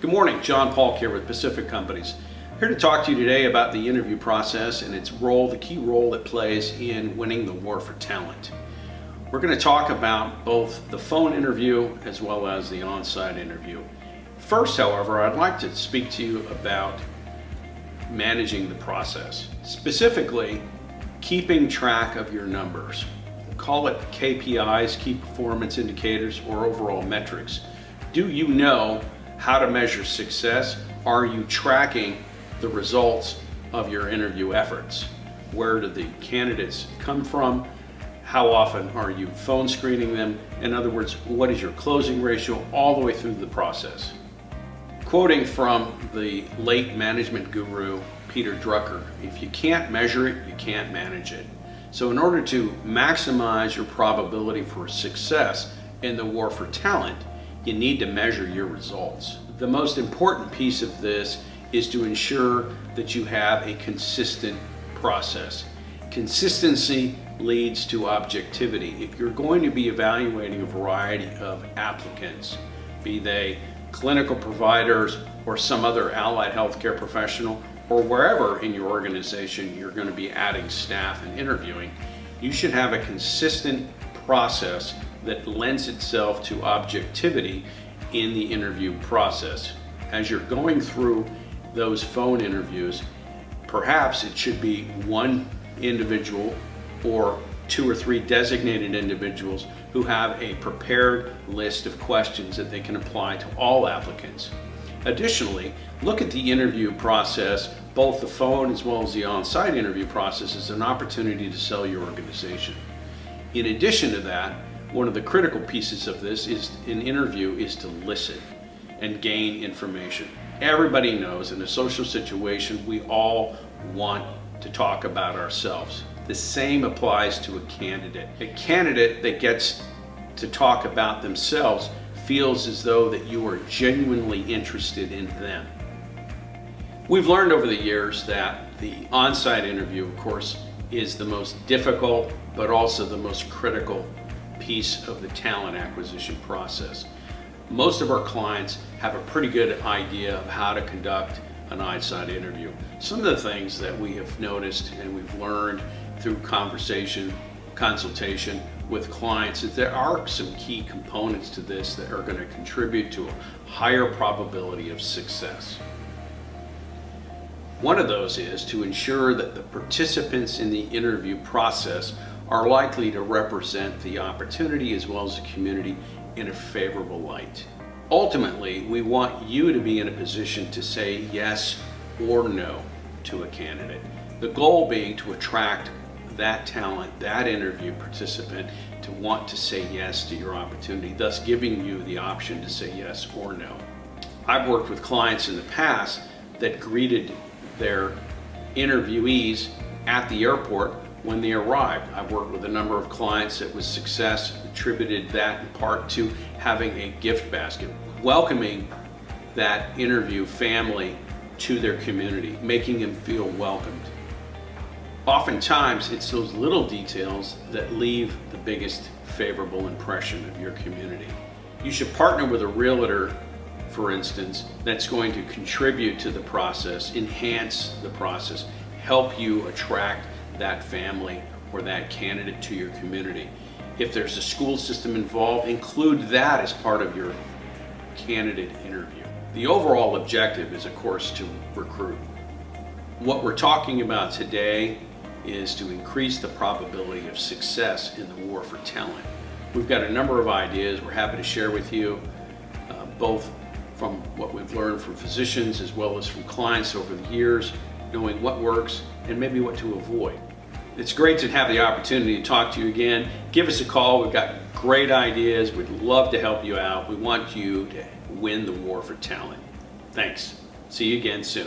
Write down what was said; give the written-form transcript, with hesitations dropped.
Good morning, John Paulk here with Pacific Companies. Here to talk to you today about the interview process and its role, the key role it plays in winning the war for talent. We're going to talk about both the phone interview as well as the on-site interview. First, however, I'd like to speak to you about managing the process, specifically keeping track of your numbers. Call it KPIs, key performance indicators, or overall metrics. Do you know how to measure success? Are you tracking the results of your interview efforts? Where do the candidates come from? How often are you phone screening them? In other words, what is your closing ratio all the way through the process? Quoting from the late management guru, Peter Drucker, if you can't measure it, you can't manage it. So in order to maximize your probability for success in the war for talent, you need to measure your results. The most important piece of this is to ensure that you have a consistent process. Consistency leads to objectivity. If you're going to be evaluating a variety of applicants, be they clinical providers or some other allied healthcare professional, or wherever in your organization you're going to be adding staff and interviewing, you should have a consistent process that lends itself to objectivity in the interview process. As you're going through those phone interviews, perhaps it should be one individual or two or three designated individuals who have a prepared list of questions that they can apply to all applicants. Additionally, look at the interview process, both the phone as well as the on-site interview process, as an opportunity to sell your organization. In addition to that, one of the critical pieces of this is an interview is to listen and gain information. Everybody knows in a social situation we all want to talk about ourselves. The same applies to a candidate. A candidate that gets to talk about themselves feels as though that you are genuinely interested in them. We've learned over the years that the on-site interview, of course, is the most difficult but also the most critical piece of the talent acquisition process. Most of our clients have a pretty good idea of how to conduct an on-site interview. Some of the things that we have noticed and we've learned through conversation, consultation with clients is there are some key components to this that are going to contribute to a higher probability of success. One of those is to ensure that the participants in the interview process are likely to represent the opportunity as well as the community in a favorable light. Ultimately, we want you to be in a position to say yes or no to a candidate. The goal being to attract that talent, that interview participant, to want to say yes to your opportunity, thus giving you the option to say yes or no. I've worked with clients in the past that greeted their interviewees at the airport when they arrived. I've worked with a number of clients that was success attributed that in part to having a gift basket, welcoming that interview family to their community, making them feel welcomed. Oftentimes, it's those little details that leave the biggest favorable impression of your community. You should partner with a realtor, for instance, that's going to contribute to the process, enhance the process, help you attract that family or that candidate to your community. If there's a school system involved, include that as part of your candidate interview. The overall objective is, of course, to recruit. What we're talking about today is to increase the probability of success in the war for talent. We've got a number of ideas we're happy to share with you, both from what we've learned from physicians as well as from clients over the years, knowing what works and maybe what to avoid. It's great to have the opportunity to talk to you again. Give us a call. We've got great ideas. We'd love to help you out. We want you to win the war for talent. Thanks. See you again soon.